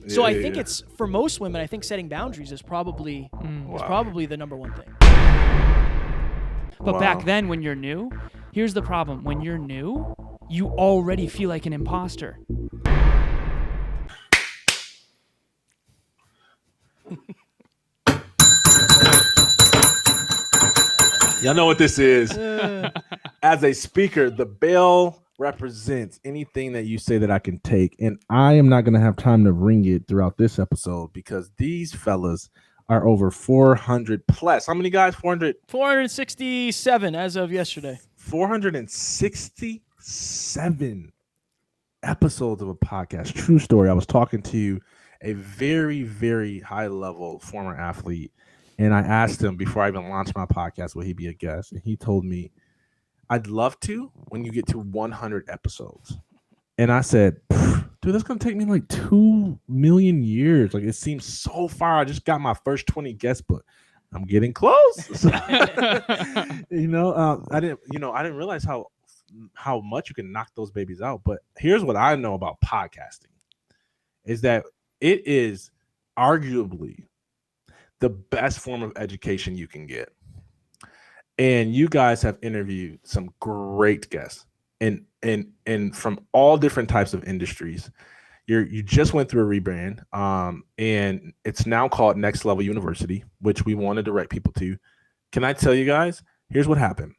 So I think it's, for most women, I think setting boundaries is probably the number one thing. But back then, when you're new, here's the problem. When you're new, you already feel like an imposter. Y'all know what this is. As a speaker, the bell represents anything that you say that I can take. And I am not going to have time to ring it throughout this episode because these fellas are over 400 plus. How many guys? 400? 467 as of yesterday. 467 episodes of a podcast. True story. I was talking to a very, very high level former athlete. And I asked him before I even launched my podcast, will he be a guest? And he told me, I'd love to when you get to 100 episodes. And I said, dude, that's going to take me like 2 million years. Like, it seems so far. I just got my first 20 guests, but I'm getting close. I didn't realize how much you can knock those babies out. But here's what I know about podcasting is that it is arguably the best form of education you can get. And you guys have interviewed some great guests and from all different types of industries. You just went through a rebrand, and it's now called Next Level University, which we want to direct people to. Can I tell you guys? Here's what happened.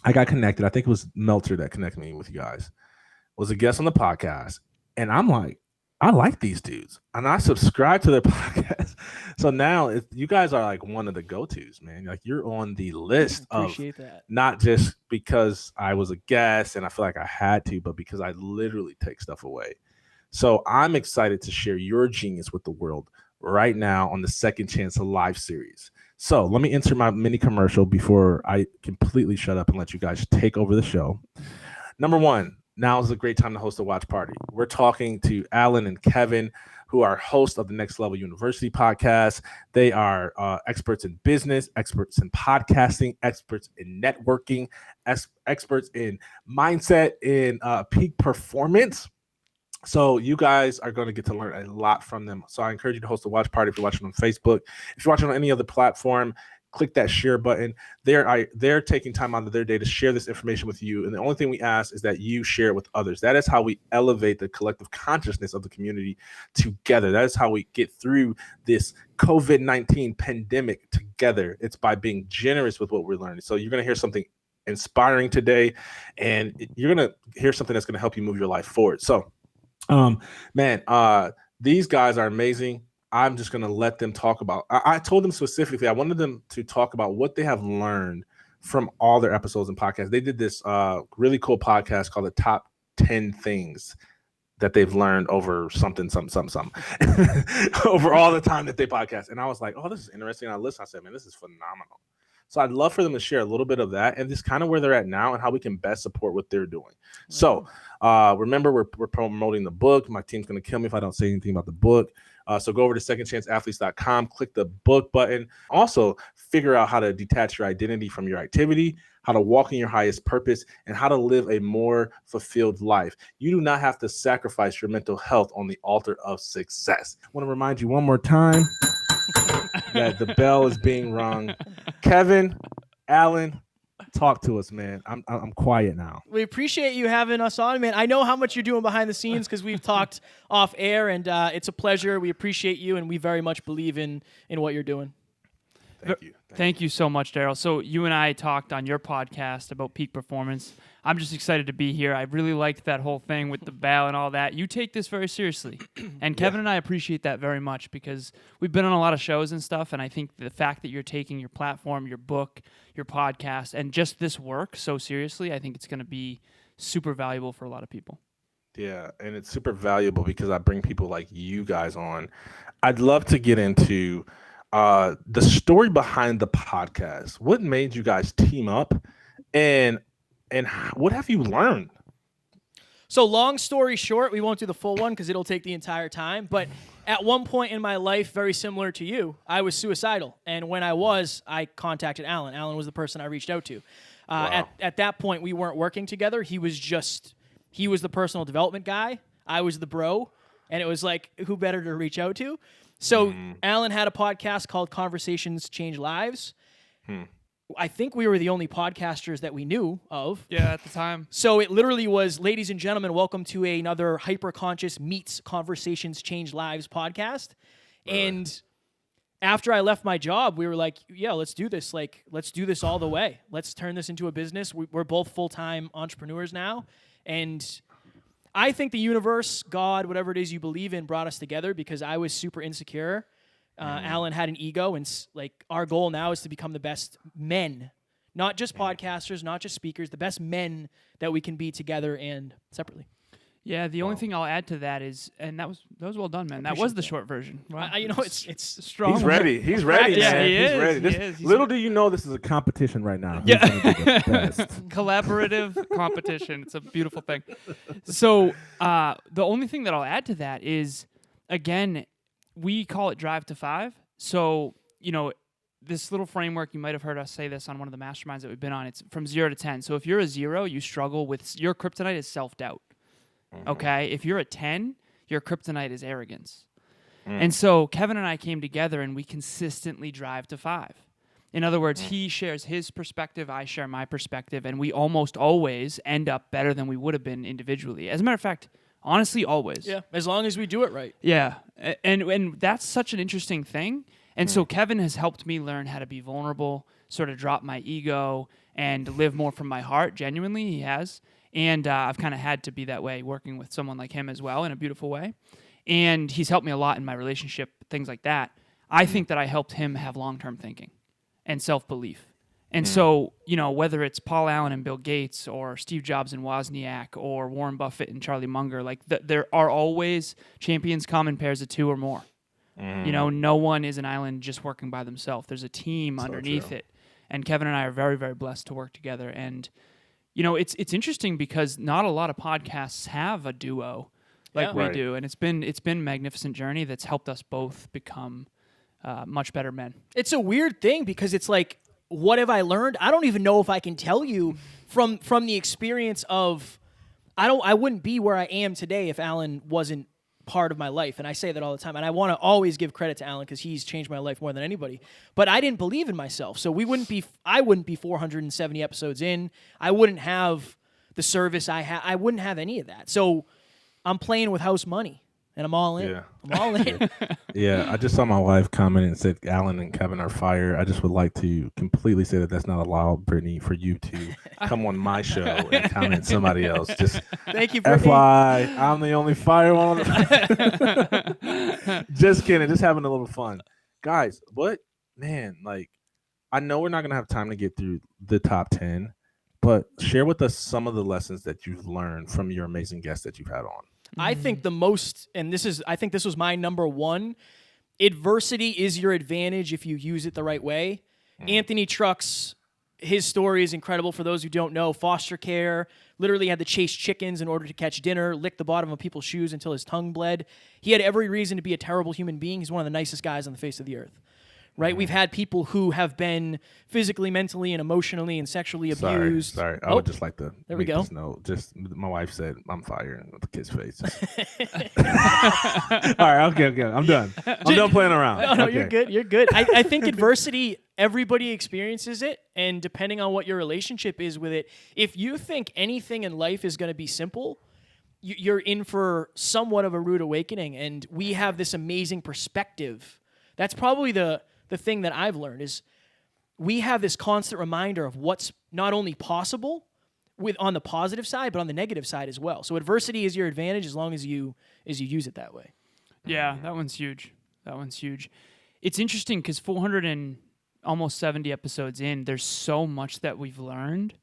I got connected. I think it was Meltzer that connected me with you guys. Was a guest on the podcast, and I'm like, I like these dudes, and I subscribe to their podcast. So now you guys are like one of the go-tos, man. Like, you're on the list of that. Not just because I was a guest and I feel like I had to, but because I literally take stuff away. So I'm excited to share your genius with the world right now on the Second Chance Live series. So let me enter my mini commercial before I completely shut up and let you guys take over the show. Number one, now is a great time to host a watch party. We're talking to Alan and Kevin, who are hosts of the Next Level University podcast. They are experts in business, experts in podcasting, experts in networking, experts in mindset, in peak performance. So you guys are going to get to learn a lot from them. So I encourage you to host a watch party if you're watching on Facebook. If you're watching on any other platform, click that share button. They're taking time out of their day to share this information with you. And the only thing we ask is that you share it with others. That is how we elevate the collective consciousness of the community together. That is how we get through this COVID-19 pandemic together. It's by being generous with what we're learning. So you're going to hear something inspiring today, and you're going to hear something that's going to help you move your life forward. So, these guys are amazing. I'm just going to let them talk about, I told them specifically, I wanted them to talk about what they have learned from all their episodes and podcasts. They did this really cool podcast called the Top 10 Things that they've learned over something, over all the time that they podcast. And I was like, oh, this is interesting. And I listened, I said, man, this is phenomenal. So I'd love for them to share a little bit of that and just kind of where they're at now and how we can best support what they're doing. So remember, we're promoting the book. My team's going to kill me if I don't say anything about the book. So go over to secondchanceathletes.com, click the book button. Also, figure out how to detach your identity from your activity, how to walk in your highest purpose, and how to live a more fulfilled life. You do not have to sacrifice your mental health on the altar of success. I want to remind you one more time that the bell is being rung. Kevin, Alan, talk to us, man. I'm quiet now. We appreciate you having us on, man. I know how much you're doing behind the scenes because we've talked off air, and it's a pleasure. We appreciate you, and we very much believe in what you're doing. Thank you. Thank you so much, Darryl. So you and I talked on your podcast about peak performance. I'm just excited to be here. I really liked that whole thing with the bell and all that. You take this very seriously. And Kevin and I appreciate that very much because we've been on a lot of shows and stuff, and I think the fact that you're taking your platform, your book, your podcast, and just this work so seriously, I think it's going to be super valuable for a lot of people. Yeah, and it's super valuable because I bring people like you guys on. I'd love to get into the story behind the podcast. What made you guys team up, and what have you learned? So long story short, we won't do the full one because it'll take the entire time. But at one point in my life, very similar to you, I was suicidal. And when I contacted Alan. Alan was the person I reached out to. Wow. At that point, we weren't working together. He was the personal development guy. I was the bro. And it was like, who better to reach out to? So Alan had a podcast called Conversations Change Lives. I think we were the only podcasters that we knew of. Yeah, at the time. So it literally was, ladies and gentlemen, welcome to another Hyperconscious Meets Conversations Change Lives podcast. And after I left my job, we were like, yeah, let's do this. Like, let's do this all the way. Let's turn this into a business. We're both full-time entrepreneurs now. And I think the universe, God, whatever it is you believe in, brought us together because I was super insecure. Alan had an ego, and like our goal now is to become the best men, not just podcasters, not just speakers, the best men that we can be together and separately. Yeah, the only thing I'll add to that is, and that was well done, man. That was the short version. Wow. It's strong. He's ready. He's ready. Yeah, man. he He's is. ready. He is. He's Little do you know, this is a competition right now. Who's Yeah. gonna be the best? Collaborative competition. It's a beautiful thing. So the only thing that I'll add to that is, again, we call it Drive to 5. So, this little framework, you might have heard us say this on one of the masterminds that we've been on. It's from 0 to 10. So if you're a 0, you struggle with, your kryptonite is self-doubt. Okay? If you're a 10, your kryptonite is arrogance. And so Kevin and I came together and we consistently drive to 5. In other words, he shares his perspective, I share my perspective, and we almost always end up better than we would have been individually. As a matter of fact, honestly, always. Yeah, as long as we do it right. Yeah, and that's such an interesting thing. And so Kevin has helped me learn how to be vulnerable, sort of drop my ego, and live more from my heart. Genuinely, he has. And I've kind of had to be that way working with someone like him as well in a beautiful way. And he's helped me a lot in my relationship, things like that. I think that I helped him have long-term thinking and self-belief. And so, whether it's Paul Allen and Bill Gates or Steve Jobs and Wozniak or Warren Buffett and Charlie Munger, like there are always champions come in pairs of 2 or more. No one is an island just working by themselves. There's a team underneath it. And Kevin and I are very, very blessed to work together. And, it's interesting because not a lot of podcasts have a duo like we do. And it's been a magnificent journey that's helped us both become much better men. It's a weird thing because it's like, what have I learned? I don't even know if I can tell you from the experience of, I wouldn't be where I am today if Alan wasn't part of my life. And I say that all the time. And I want to always give credit to Alan because he's changed my life more than anybody. But I didn't believe in myself. So I wouldn't be 470 episodes in. I wouldn't have the service I have. I wouldn't have any of that. So I'm playing with house money. And I'm all in. Yeah. I'm all in. Yeah, I just saw my wife comment and said Alan and Kevin are fire. I just would like to completely say that that's not allowed, Brittany, for you to come on my show and comment somebody else. Just Thank you, Brittany. FYI, I'm the only fire one. Just kidding. Just having a little fun. Guys, I know we're not going to have time to get through the top 10, but share with us some of the lessons that you've learned from your amazing guests that you've had on. I think the most, and I think this was my number one, adversity is your advantage if you use it the right way. Anthony Trucks, his story is incredible for those who don't know. Foster care, literally had to chase chickens in order to catch dinner, lick the bottom of people's shoes until his tongue bled. He had every reason to be a terrible human being. He's one of the nicest guys on the face of the earth. Right? We've had people who have been physically, mentally, and emotionally and sexually abused. Sorry. I would just like to there we make go. this note. Just my wife said I'm fired with the kid's face. All right, okay. I'm done. I'm done playing around. No, Okay. you're good. You're good. I think adversity, everybody experiences it, and depending on what your relationship is with it, if you think anything in life is going to be simple, you're in for somewhat of a rude awakening. And we have this amazing perspective. That's probably the thing that I've learned is we have this constant reminder of what's not only possible on the positive side, but on the negative side as well. So adversity is your advantage as long as you use it that way. Yeah, that one's huge. It's interesting because 400 and almost 70 episodes in, there's so much that we've learned.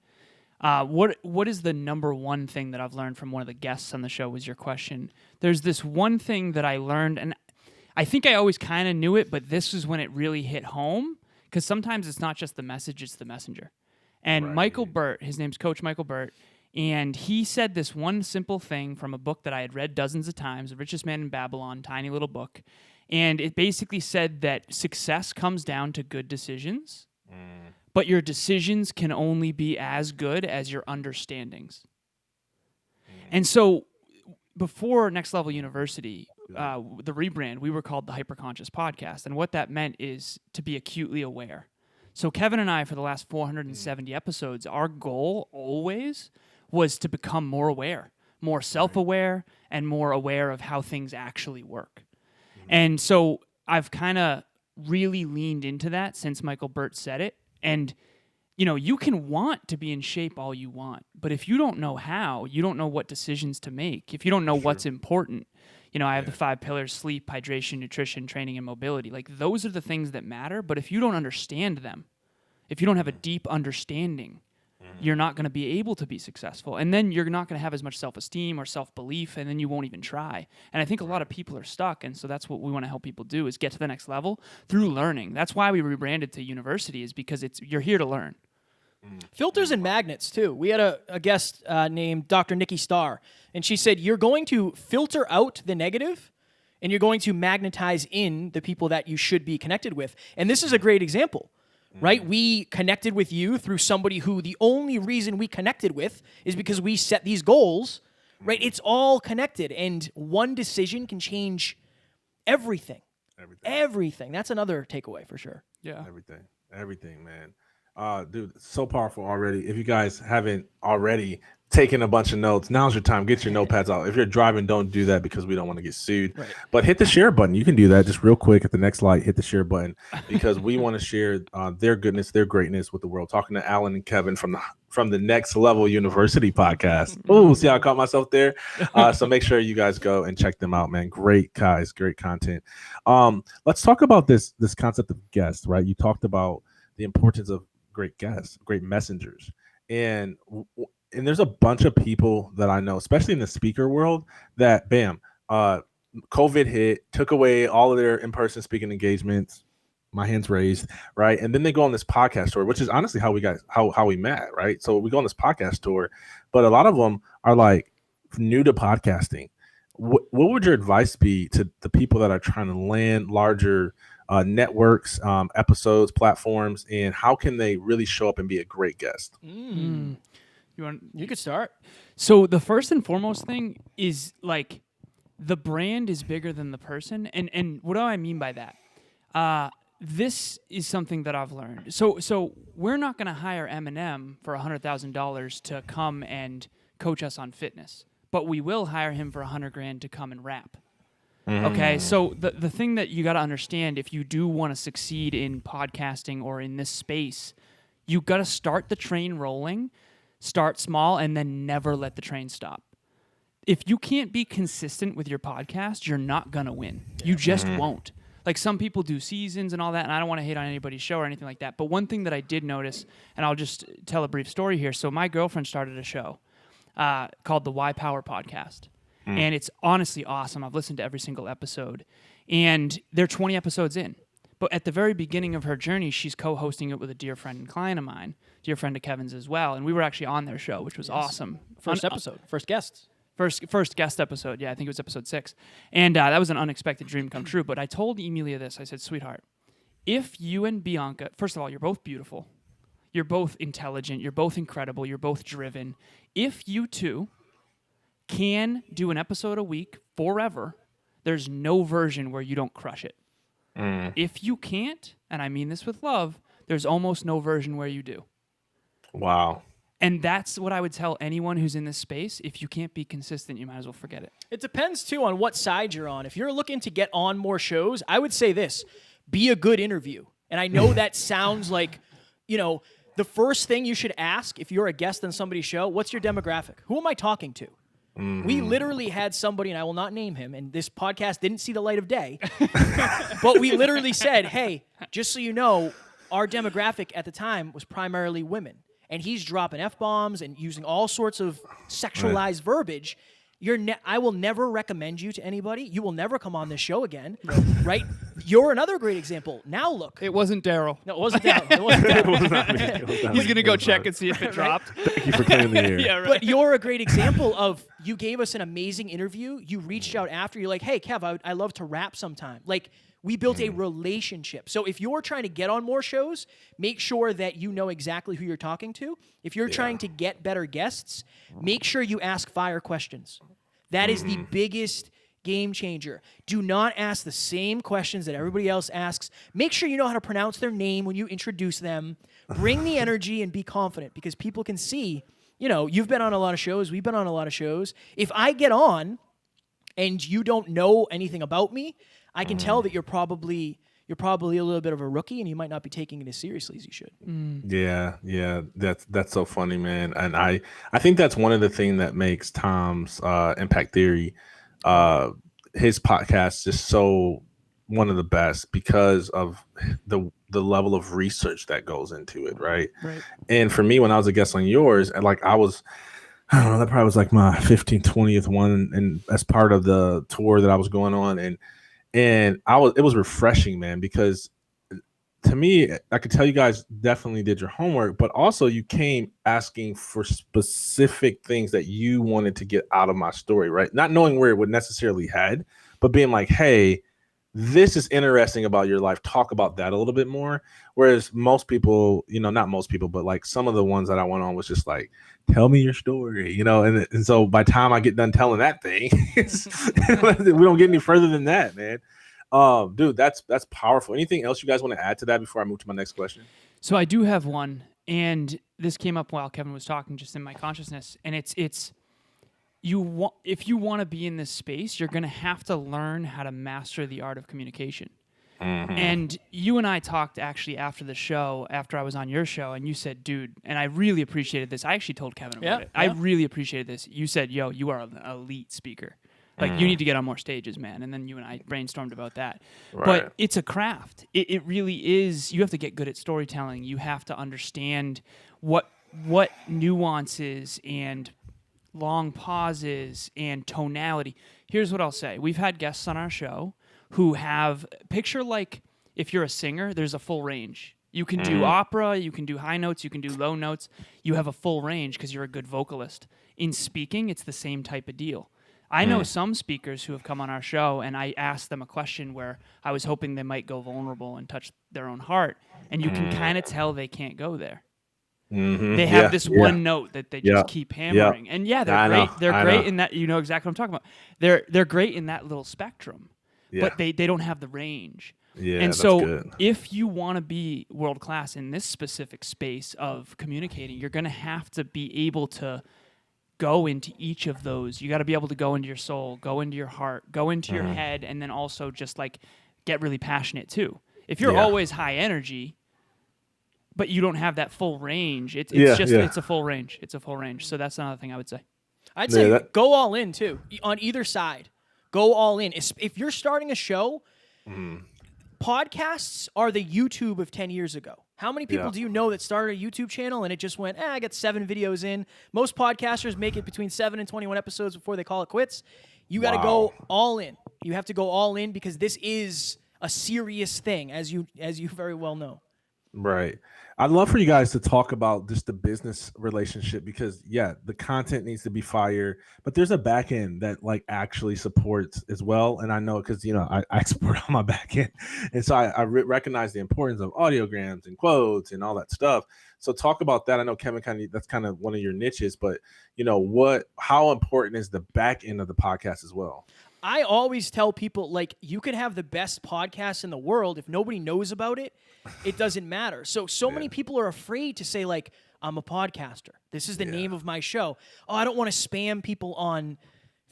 What is the number one thing that I've learned from one of the guests on the show was your question. There's this one thing that I learned, and I think I always kind of knew it, but this is when it really hit home because sometimes it's not just the message, it's the messenger. And Right. Michael Burt, his name's Coach Michael Burt, and he said this one simple thing from a book that I had read dozens of times, The Richest Man in Babylon, tiny little book. And it basically said that success comes down to good decisions, but your decisions can only be as good as your understandings. And so before Next Level University, the rebrand, we were called the Hyperconscious Podcast. And what that meant is to be acutely aware. So Kevin and I, for the last 470 episodes, our goal always was to become more aware, more self-aware, and more aware of how things actually work. And so I've kind of really leaned into that since Michael Burt said it. And, you know, you can want to be in shape all you want, but if you don't know how, you don't know what decisions to make. If you don't know what's important, you know, I have the 5 pillars: sleep, hydration, nutrition, training, and mobility. Like, those are the things that matter. But if you don't understand them, if you don't have a deep understanding, you're not going to be able to be successful. And then you're not going to have as much self-esteem or self-belief, and then you won't even try. And I think a lot of people are stuck, and so that's what we want to help people do, is get to the next level through learning. That's why we rebranded to university, is because you're here to learn. Filters and magnets, too. We had a guest named Dr. Nikki Starr, and she said, you're going to filter out the negative, and you're going to magnetize in the people that you should be connected with. And this is a great example, right? We connected with you through somebody who the only reason we connected with is because we set these goals, right? It's all connected, and one decision can change everything. Everything. That's another takeaway for sure. Yeah. Everything, man. Dude, so powerful already. If you guys haven't already taken a bunch of notes, now's your time. Get your notepads out. If you're driving, don't do that because we don't want to get sued. Right. But hit the share button. You can do that just real quick at the next light. Hit the share button because we want to share their goodness, their greatness with the world. Talking to Alan and Kevin from the Next Level University podcast. Oh, see how I caught myself there? So make sure you guys go and check them out, man. Great guys, great content. Let's talk about this concept of guests, right? You talked about the importance of great guests, great messengers. And there's a bunch of people that I know, especially in the speaker world, that COVID hit, took away all of their in-person speaking engagements. My hands raised, right? And then they go on this podcast tour, which is honestly how we met, right? So we go on this podcast tour, but a lot of them are like new to podcasting. What would your advice be to the people that are trying to land larger networks, episodes, platforms, and how can they really show up and be a great guest? You could start. So the first and foremost thing is, like, the brand is bigger than the person. And what do I mean by that? This is something that I've learned. So we're not going to hire Eminem for $100,000 to come and coach us on fitness, but we will hire him for $100,000 to come and rap. Okay, so the thing that you got to understand, if you do want to succeed in podcasting or in this space, you got to start the train rolling, start small, and then never let the train stop. If you can't be consistent with your podcast, you're not going to win. You just won't. Like, some people do seasons and all that, and I don't want to hate on anybody's show or anything like that, but one thing that I did notice, and I'll just tell a brief story here. So my girlfriend started a show called the Why Power Podcast. And it's honestly awesome. I've listened to every single episode. And they're 20 episodes in. But at the very beginning of her journey, she's co-hosting it with a dear friend and client of mine, dear friend of Kevin's as well. And we were actually on their show, which was awesome. First episode, first guest. First guest episode. Yeah, I think it was episode 6. And that was an unexpected dream come true. But I told Emilia this. I said, sweetheart, if you and Bianca, first of all, you're both beautiful. You're both intelligent. You're both incredible. You're both driven. If you two can do an episode a week forever, there's no version where you don't crush it. If you can't, and I mean this with love, there's almost no version where you do. Wow. And that's what I would tell anyone who's in this space. If you can't be consistent, you might as well forget it. It depends, too, on what side you're on. If you're looking to get on more shows, I would say this: be a good interview. And I know that sounds like, the first thing you should ask if you're a guest on somebody's show, what's your demographic? Who am I talking to? We literally had somebody, and I will not name him, and this podcast didn't see the light of day, but we literally said, hey, just so you know, our demographic at the time was primarily women, and he's dropping F-bombs and using all sorts of sexualized verbiage. I will never recommend you to anybody. You will never come on this show again, right? You're another great example. Now look. It wasn't Darryl. No, it wasn't Darryl. It wasn't Darryl. He's going to go check and see if it dropped. Thank you for clearing the air. Yeah, right. But you're a great example of, you gave us an amazing interview. You reached out after. You're like, hey, Kev, I love to rap sometime. Like, we built a relationship. So if you're trying to get on more shows, make sure that you know exactly who you're talking to. If you're trying to get better guests, make sure you ask fire questions. That is the biggest game changer. Do not ask the same questions that everybody else asks. Make sure you know how to pronounce their name when you introduce them. Bring the energy and be confident, because people can see, you've been on a lot of shows. We've been on a lot of shows. If I get on and you don't know anything about me, I can tell that you're probably a little bit of a rookie, and you might not be taking it as seriously as you should. Yeah. That's so funny, man. And I think that's one of the things that makes Tom's Impact Theory, his podcast, just so one of the best, because of the level of research that goes into it, right? Right. And for me, when I was a guest on yours, and I don't know, that probably was like my 15th, 20th one, and as part of the tour that I was going on, and it was refreshing, man, because to me, I could tell you guys definitely did your homework, but also you came asking for specific things that you wanted to get out of my story, right? Not knowing where it would necessarily head, but being like, hey, this is interesting about your life. Talk about that a little bit more. Whereas most people, not most people, but like some of the ones that I went on was just like, tell me your story, and so by the time I get done telling that thing, we don't get any further than that, man. Dude, that's powerful. Anything else you guys want to add to that before I move to my next question? So I do have one, and this came up while Kevin was talking, just in my consciousness, and it's if you want to be in this space, you're going to have to learn how to master the art of communication. And you and I talked actually after the show, after I was on your show, and you said, dude, and I really appreciated this. I actually told Kevin about it. I really appreciated this. You said, yo, you are an elite speaker. Like, you need to get on more stages, man. And then you and I brainstormed about that. Right. But it's a craft. It really is. You have to get good at storytelling. You have to understand what nuances and long pauses and tonality. Here's what I'll say. We've had guests on our show who have, picture like if you're a singer, there's a full range. You can do opera, you can do high notes, you can do low notes. You have a full range because you're a good vocalist. In speaking, it's the same type of deal. I know some speakers who have come on our show, and I asked them a question where I was hoping they might go vulnerable and touch their own heart, and you can kind of tell they can't go there. They have this one note that they just keep hammering. And they're great. They're great in that, exactly what I'm talking about. They're great in that little spectrum, but they don't have the range. Yeah, and that's so good. If you want to be world class in this specific space of communicating, you're going to have to be able to go into each of those. You got to be able to go into your soul, go into your heart, go into your head, and then also just like get really passionate too. If you're always high energy, but you don't have that full range, it's a full range. It's a full range. So that's another thing I would say. I'd say go all in too, on either side. Go all in. If you're starting a show, podcasts are the YouTube of 10 years ago. How many people do you know that started a YouTube channel and it just went, I got 7 videos in? Most podcasters make it between 7 and 21 episodes before they call it quits. You got to go all in. You have to go all in because this is a serious thing, as you very well know. Right. I'd love for you guys to talk about just the business relationship because, the content needs to be fire, but there's a back end that like actually supports as well. And I know because, I export on my back end. And so I recognize the importance of audiograms and quotes and all that stuff. So talk about that. I know Kevin that's kind of one of your niches, but how important is the back end of the podcast as well? I always tell people, like, you can have the best podcast in the world. If nobody knows about it, it doesn't matter. So many people are afraid to say, like, I'm a podcaster. This is the name of my show. Oh, I don't want to spam people on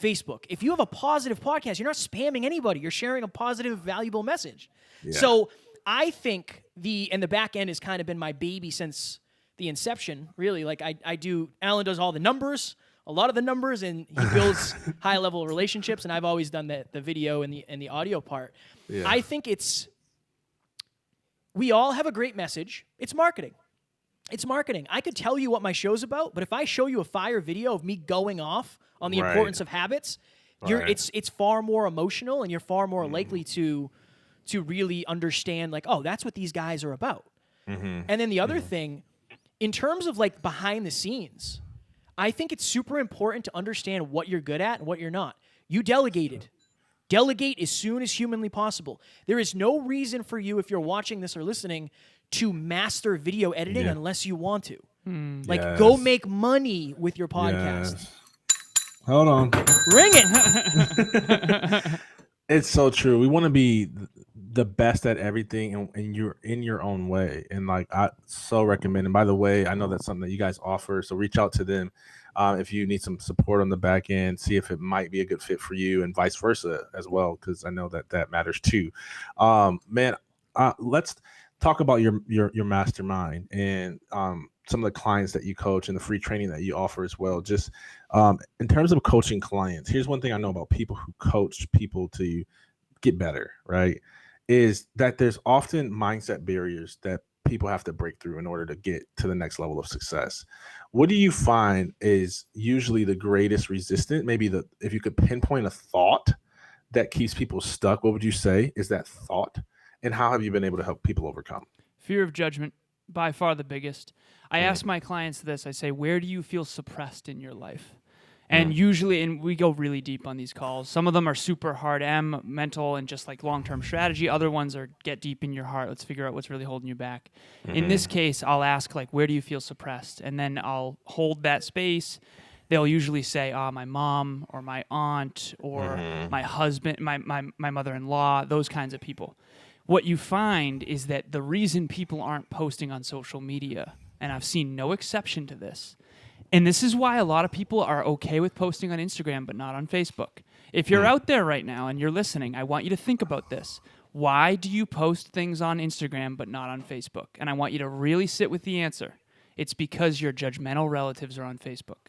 Facebook. If you have a positive podcast, you're not spamming anybody. You're sharing a positive, valuable message. Yeah. So I think the back end has kind of been my baby since the inception, really. Like, Alan does all the numbers, a lot of the numbers, and he builds high-level relationships, and I've always done the video and the audio part. Yeah. I think we all have a great message. It's marketing. It's marketing. I could tell you what my show's about, but if I show you a fire video of me going off on the importance of habits, it's far more emotional, and you're far more likely to really understand, like, oh, that's what these guys are about. And then the other thing, in terms of like behind the scenes, I think it's super important to understand what you're good at and what you're not. You delegated. Delegate as soon as humanly possible. There is no reason for you, if you're watching this or listening, to master video editing unless you want to. Go make money with your podcast. Hold on. Ring it. It's so true. We want to be the best at everything, and you're in your own way. And like I so recommend. And by the way, I know that's something that you guys offer, so reach out to them if you need some support on the back end. See if it might be a good fit for you, and vice versa as well, because I know that matters too. Man, let's talk about your mastermind and some of the clients that you coach and the free training that you offer as well. Just in terms of coaching clients, here's one thing I know about people who coach people to get better, right? Is that there's often mindset barriers that people have to break through in order to get to the next level of success. What do you find is usually the greatest resistance? Maybe if you could pinpoint a thought that keeps people stuck, what would you say is that thought? And how have you been able to help people overcome? Fear of judgment, by far the biggest. I ask my clients this. I say, where do you feel suppressed in your life? And usually, and we go really deep on these calls. Some of them are super hard mental and just like long-term strategy. Other ones are get deep in your heart. Let's figure out what's really holding you back. In this case, I'll ask like, where do you feel suppressed? And then I'll hold that space. They'll usually say, my mom or my aunt or my husband, my mother-in-law, those kinds of people. What you find is that the reason people aren't posting on social media, and I've seen no exception to this, and this is why a lot of people are okay with posting on Instagram but not on Facebook. If you're out there right now and you're listening, I want you to think about this. Why do you post things on Instagram but not on Facebook? And I want you to really sit with the answer. It's because your judgmental relatives are on Facebook.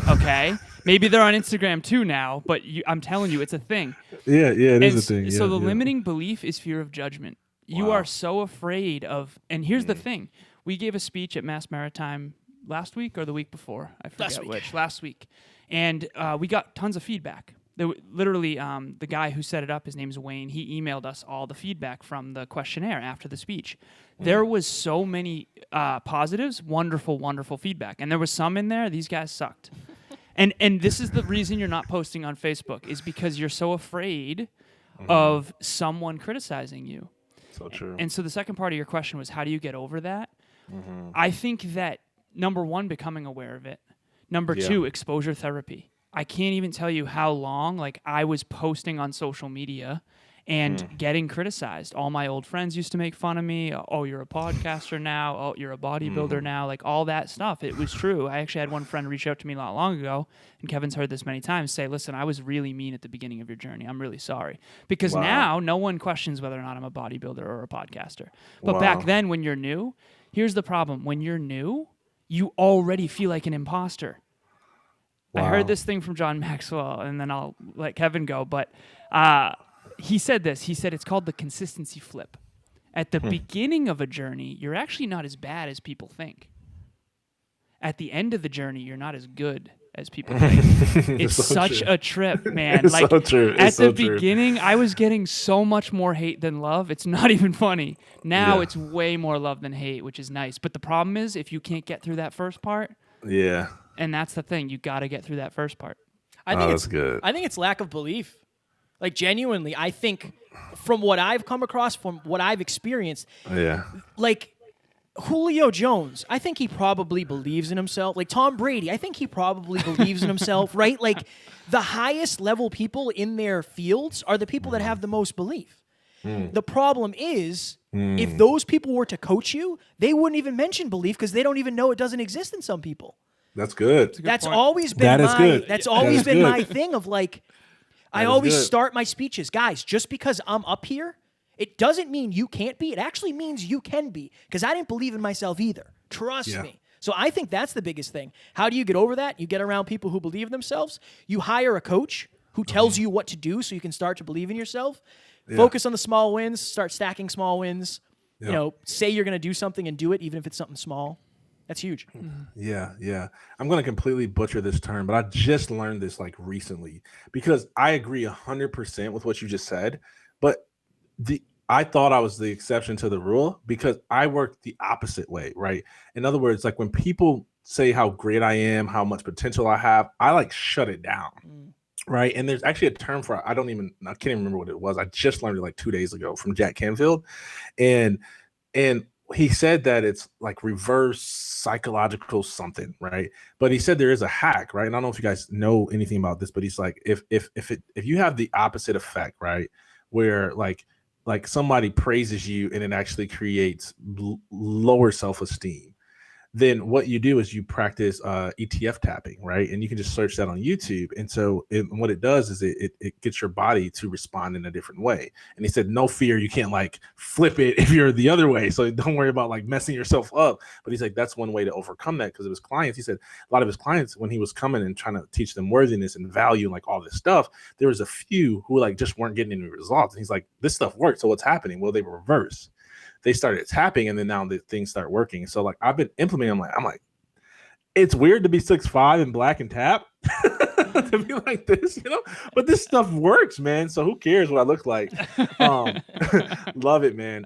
Okay? Maybe they're on Instagram too now, but I'm telling you, it's a thing. Yeah, it is a thing. So the limiting belief is fear of judgment. You are so afraid of, and here's the thing. We gave a speech at Mass Maritime last week or the week before. I forget which. Last week. And we got tons of feedback. Literally, the guy who set it up, his name's Wayne, he emailed us all the feedback from the questionnaire after the speech. There was so many positives, wonderful, wonderful feedback. And there was some in there, these guys sucked. And this is the reason you're not posting on Facebook, is because you're so afraid of someone criticizing you. So true. And so the second part of your question was, how do you get over that? I think that, number one, becoming aware of it. Number two, exposure therapy. I can't even tell you how long, like, I was posting on social media and getting criticized. All my old friends used to make fun of me. Oh, you're a podcaster now. Oh, you're a bodybuilder now. Like, all that stuff. It was true. I actually had one friend reach out to me not long ago, and Kevin's heard this many times, say, listen, I was really mean at the beginning of your journey. I'm really sorry. Because now no one questions whether or not I'm a bodybuilder or a podcaster. But back then, when you're new, here's the problem. When you're new, you already feel like an imposter. I heard this thing from John Maxwell, and then I'll let Kevin go, but he said this. He said it's called the consistency flip. At the beginning of a journey, you're actually not as bad as people think. At the end of the journey, you're not as good as people think. It's so such a trip, man. It's like so true. At the beginning, I was getting so much more hate than love. It's not even funny. Now it's way more love than hate, which is nice. But the problem is, if you can't get through that first part, and that's the thing, you got to get through that first part. I think that's good. I think it's lack of belief. Like, genuinely, I think from what I've come across, from what I've experienced, like Julio Jones, I think he probably believes in himself. Like Tom Brady, I think he probably believes in himself, right? Like, the highest level people in their fields are the people that have the most belief. The problem is, if those people were to coach you, they wouldn't even mention belief because they don't even know it doesn't exist in some people. That's good. That's always been my thing of like, I always start my speeches, guys, just because I'm up here, it doesn't mean you can't be. It actually means you can be, because I didn't believe in myself either. Trust me. So I think that's the biggest thing. How do you get over that? You get around people who believe in themselves. You hire a coach who tells you what to do so you can start to believe in yourself. Focus on the small wins. Start stacking small wins. You know, say you're going to do something and do it, even if it's something small. That's huge. Yeah. I'm going to completely butcher this term, but I just learned this like recently, because I agree 100% with what you just said. But I thought I was the exception to the rule because I work the opposite way, right? In other words, like when people say how great I am, how much potential I have, I like shut it down. Right. And there's actually a term for I can't even remember what it was. I just learned it like 2 days ago from Jack Canfield. And he said that it's like reverse psychological something, right? But he said there is a hack, right? And I don't know if you guys know anything about this, but he's like, if you have the opposite effect, right, where like somebody praises you and it actually creates lower self-esteem, then what you do is you practice ETF tapping, right? And you can just search that on YouTube. And so what it does is it gets your body to respond in a different way. And he said, no fear, you can't like flip it if you're the other way. So don't worry about like messing yourself up. But he's like, that's one way to overcome that, because of his clients. He said a lot of his clients, when he was coming and trying to teach them worthiness and value and like all this stuff, there was a few who like just weren't getting any results. And he's like, this stuff works. So what's happening? Well, they reverse. They started tapping, and then now the things start working. So like I've been implementing. I'm like, it's weird to be 6'5" and black and tap to be like this, you know. But this stuff works, man. So who cares what I look like? Love it, man.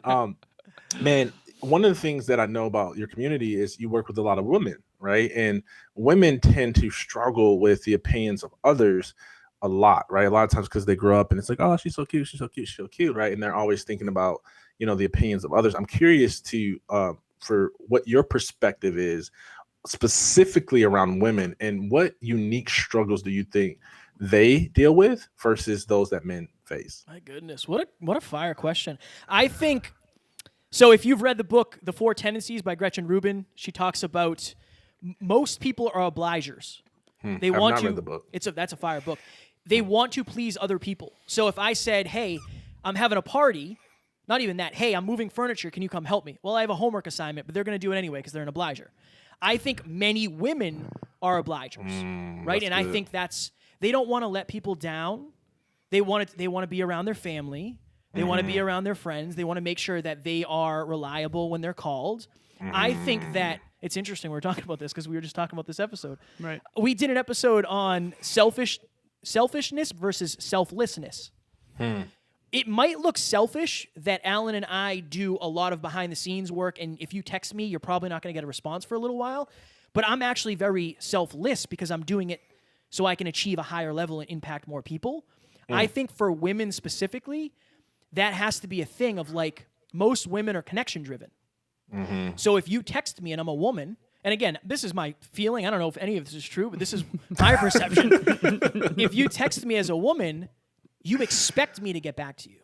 Man, one of the things that I know about your community is you work with a lot of women, right? And women tend to struggle with the opinions of others a lot, right? A lot of times because they grow up and it's like, oh, she's so cute, she's so cute, she's so cute, right? And they're always thinking about, you know, the opinions of others. I'm curious to for what your perspective is specifically around women, and what unique struggles do you think they deal with versus those that men face? My goodness, what a fire question. I think so. If you've read the book The Four Tendencies by Gretchen Rubin, she talks about most people are obligers. They I've want not to. read the book. That's a fire book. They want to please other people. So if I said, "Hey, I'm having a party," not even that. "Hey, I'm moving furniture. Can you come help me?" Well, I have a homework assignment, but they're going to do it anyway because they're an obliger. I think many women are obligers, right? And I think they don't want to let people down. They want to be around their family. They want to be around their friends. They want to make sure that they are reliable when they're called. I think that it's interesting we're talking about this because we were just talking about this episode. Right. We did an episode on selfishness versus selflessness. It might look selfish that Alan and I do a lot of behind-the-scenes work, and if you text me, you're probably not going to get a response for a little while. But I'm actually very selfless because I'm doing it so I can achieve a higher level and impact more people. I think for women specifically, that has to be a thing of like, most women are connection-driven. So if you text me and I'm a woman, and again, this is my feeling, I don't know if any of this is true, but this is my perception. If you text me as a woman, you expect me to get back to you.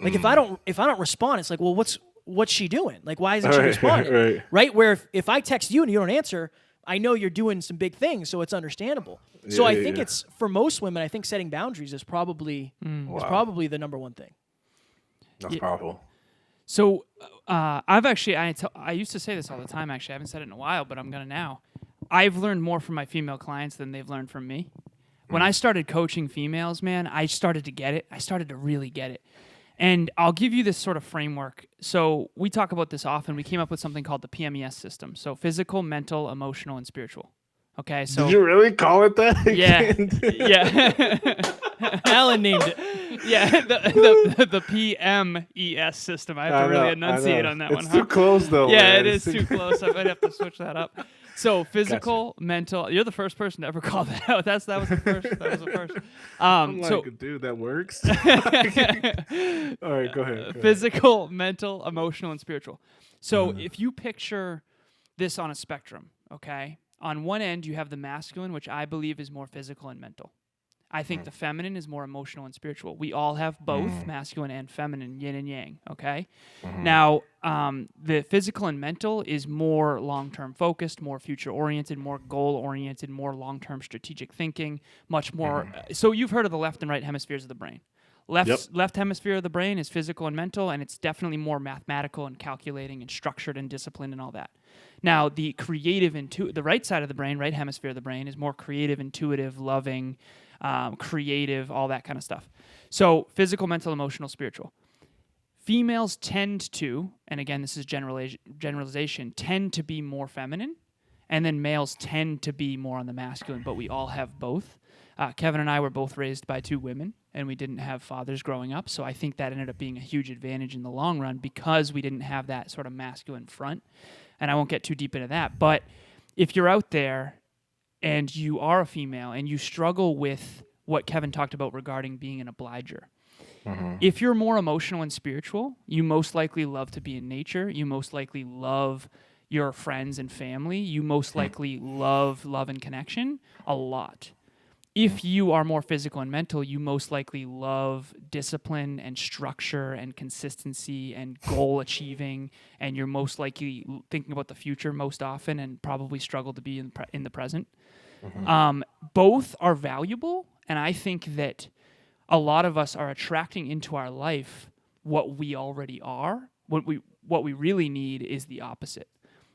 Like if I don't respond, it's like, well, what's she doing? Like, why isn't she responding? Right? Where if I text you and you don't answer, I know you're doing some big things, so it's understandable. So I think it's for most women, I think setting boundaries is probably the number one thing. That's powerful. So I've actually, I used to say this all the time, actually. I haven't said it in a while, but I'm going to now. I've learned more from my female clients than they've learned from me. When I started coaching females, man, I started to get it. I started to really get it. And I'll give you this sort of framework. So we talk about this often. We came up with something called the PMES system. So physical, mental, emotional, and spiritual. Okay, so did you really call it that? Yeah, yeah. Alan named it. Yeah, the PMES system. I have to really enunciate on that one. It's too close, though. Yeah, man. it is too close. I might have to switch that up. So physical, mental. You're the first person to ever call that out. That was the first. That was the first. I'm like, dude, that works. All right, go ahead. Physical, mental, emotional, and spiritual. So if you picture this on a spectrum, okay, on one end you have the masculine, which I believe is more physical and mental. I think the feminine is more emotional and spiritual. We all have both masculine and feminine, yin and yang, okay? Now, the physical and mental is more long-term focused, more future-oriented, more goal-oriented, more long-term strategic thinking, much more... So you've heard of the left and right hemispheres of the brain. Left hemisphere of the brain is physical and mental, and it's definitely more mathematical and calculating and structured and disciplined and all that. Now, the creative, the right side of the brain, right hemisphere of the brain, is more creative, intuitive, loving, creative, all that kind of stuff. So physical, mental, emotional, spiritual. Females tend to, and again, this is generalization, tend to be more feminine, and then males tend to be more on the masculine, but we all have both. Kevin and I were both raised by two women, and we didn't have fathers growing up, so I think that ended up being a huge advantage in the long run because we didn't have that sort of masculine front, and I won't get too deep into that, but if you're out there and you are a female and you struggle with what Kevin talked about regarding being an obliger, If you're more emotional and spiritual, you most likely love to be in nature. You most likely love your friends and family. You most likely love and connection a lot. If you are more physical and mental, you most likely love discipline and structure and consistency and goal achieving, and you're most likely thinking about the future most often and probably struggle to be in the present. Both are valuable, and I think that a lot of us are attracting into our life what we already are. What we really need is the opposite.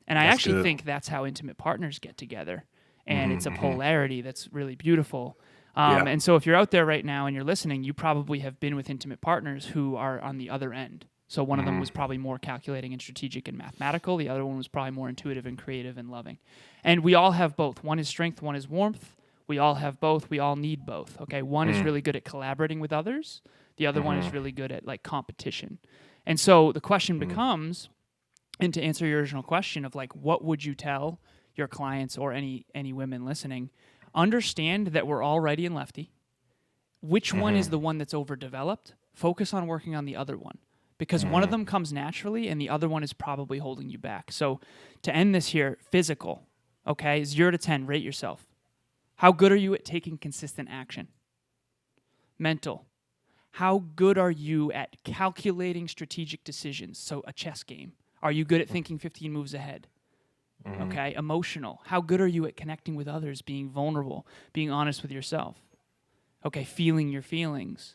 And I actually think that's how intimate partners get together. And it's a polarity that's really beautiful. And so if you're out there right now and you're listening, you probably have been with intimate partners who are on the other end. So one of them was probably more calculating and strategic and mathematical. The other one was probably more intuitive and creative and loving. And we all have both. One is strength, one is warmth. We all have both. We all need both. Okay, one is really good at collaborating with others. The other one is really good at like competition. And so the question becomes, and to answer your original question of like, what would you tell your clients or any women listening? Understand that we're all righty and lefty. Which one is the one that's overdeveloped? Focus on working on the other one, because one of them comes naturally and the other one is probably holding you back. So to end this here, physical, okay, 0 to 10, rate yourself. How good are you at taking consistent action? Mental. How good are you at calculating strategic decisions? So a chess game. Are you good at thinking 15 moves ahead? Okay, emotional. How good are you at connecting with others, being vulnerable, being honest with yourself? Okay, feeling your feelings.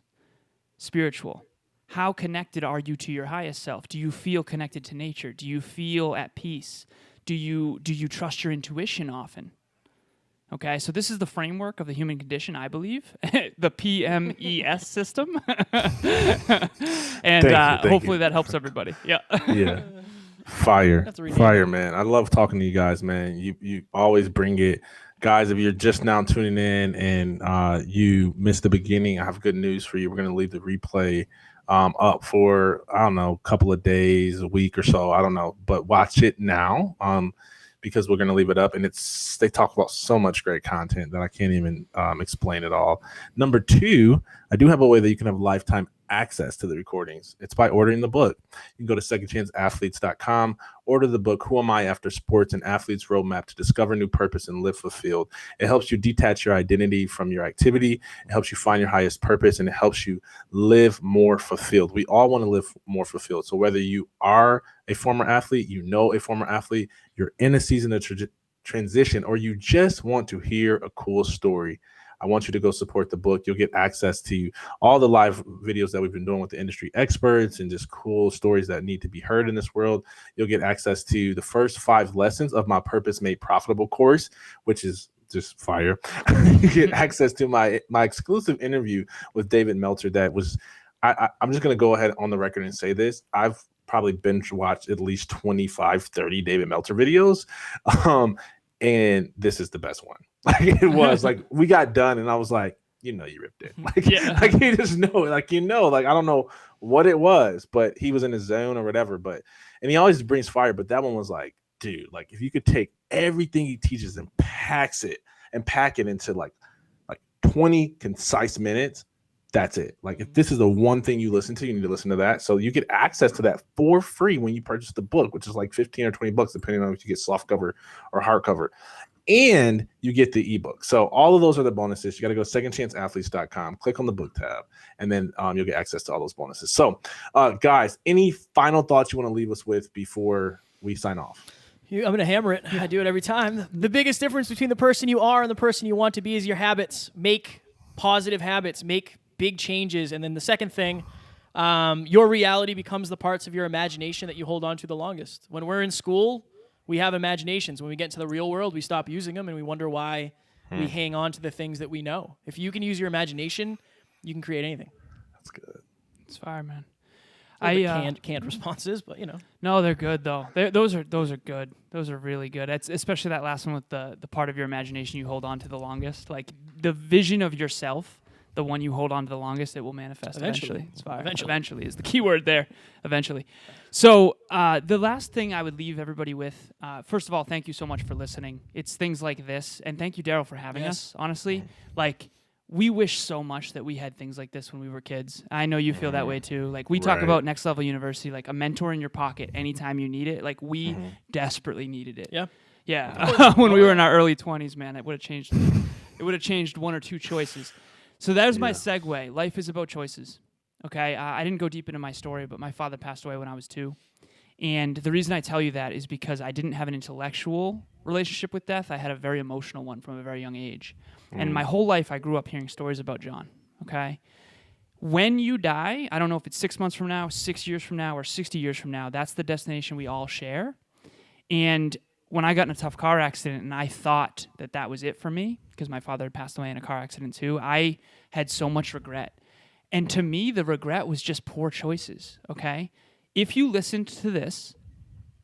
Spiritual. How connected are you to your highest self? Do you feel connected to nature? Do you feel at peace? Do you trust your intuition often? Okay, so this is the framework of the human condition, I believe, the PMES system, and hopefully that helps everybody. Yeah. Yeah. Fire, man. I love talking to you guys, man. You always bring it. Guys, if you're just now tuning in and you missed the beginning, I have good news for you. We're going to leave the replay up for, I don't know, a couple of days, a week or so. I don't know, but watch it now because we're going to leave it up. And they talk about so much great content that I can't even explain it all. Number 2, I do have a way that you can have lifetime access to the recordings. It's by ordering the book. You can go to secondchanceathletes.com, order the book, Who Am I After Sports, an Athlete's Roadmap to Discover New Purpose and Live Fulfilled. It helps you detach your identity from your activity. It helps you find your highest purpose, and it helps you live more fulfilled. We all want to live more fulfilled. So whether you are a former athlete, you know a former athlete, you're in a season of transition, or you just want to hear a cool story, I want you to go support the book. You'll get access to all the live videos that we've been doing with the industry experts and just cool stories that need to be heard in this world. You'll get access to the first 5 lessons of my Purpose Made Profitable course, which is just fire. You get access to my exclusive interview with David Meltzer. That was, I'm just going to go ahead on the record and say this. I've probably binge watched at least 25, 30 David Meltzer videos. And this is the best one. Like it was like we got done and I was like, you ripped it. Like, like you just know, like, like, I don't know what it was, but he was in his zone or whatever. And he always brings fire. But that one was like, dude, like if you could take everything he teaches and pack it into like 20 concise minutes, that's it. Like if this is the one thing you listen to, you need to listen to that. So you get access to that for free when you purchase the book, which is like $15 or $20, depending on if you get softcover or hardcover. And you get the ebook. So all of those are the bonuses. You got to go to secondchanceathletes.com, click on the book tab, and then you'll get access to all those bonuses. So guys, any final thoughts you want to leave us with before we sign off? I'm going to hammer it. I do it every time. The biggest difference between the person you are and the person you want to be is your habits. Make positive habits. Make big changes. And then the second thing, your reality becomes the parts of your imagination that you hold on to the longest. When we're in school, we have imaginations. When we get into the real world, we stop using them and we wonder why we hang on to the things that we know. If you can use your imagination, you can create anything. That's good. It's fire, man. Canned responses, but No, they're good though. Those are good. Those are really good. It's especially that last one with the part of your imagination you hold on to the longest. Like the vision of yourself, the one you hold on to the longest, it will manifest eventually. It's fire. Eventually is the key word there. Eventually. So the last thing I would leave everybody with, first of all, thank you so much for listening. It's things like this, and thank you, Darryl, for having us. Honestly, like we wish so much that we had things like this when we were kids. I know you feel that way too. Like we talk Right. about Next Level University, like a mentor in your pocket anytime you need it. Like we desperately needed it. Yeah. Yeah. When we were in our early 20s, man, it would have changed. It would have changed one or two choices. So that was my segue. Life is about choices. Okay. I didn't go deep into my story, but my father passed away when I was 2. And the reason I tell you that is because I didn't have an intellectual relationship with death. I had a very emotional one from a very young age. And my whole life, I grew up hearing stories about John, okay? When you die, I don't know if it's 6 months from now, 6 years from now, or 60 years from now, that's the destination we all share. And when I got in a tough car accident and I thought that that was it for me, because my father had passed away in a car accident too, I had so much regret. And to me, the regret was just poor choices, okay? If you listened to this,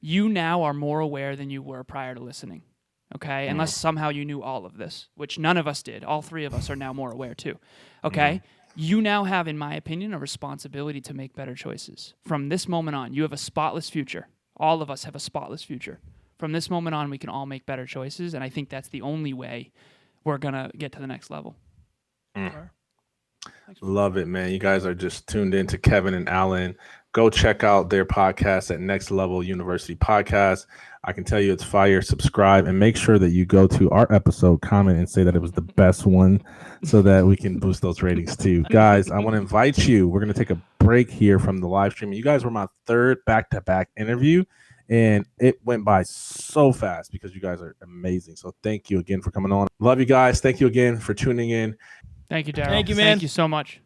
you now are more aware than you were prior to listening, okay? Unless somehow you knew all of this, which none of us did. All 3 of us are now more aware too, okay? You now have, in my opinion, a responsibility to make better choices. From this moment on, you have a spotless future. All of us have a spotless future. From this moment on, we can all make better choices, and I think that's the only way we're going to get to the next level. Love it, man. You guys are just tuned in to Kevin and Alan. Go check out their podcast at Next Level University Podcast. I can tell you it's fire. Subscribe and make sure that you go to our episode, comment, and say that it was the best one so that we can boost those ratings too. Guys, I want to invite you. We're going to take a break here from the live stream. You guys were my 3rd back-to-back interview, and it went by so fast because you guys are amazing. So thank you again for coming on. Love you guys. Thank you again for tuning in. Thank you, Darryl. Thank you, man. Thank you so much.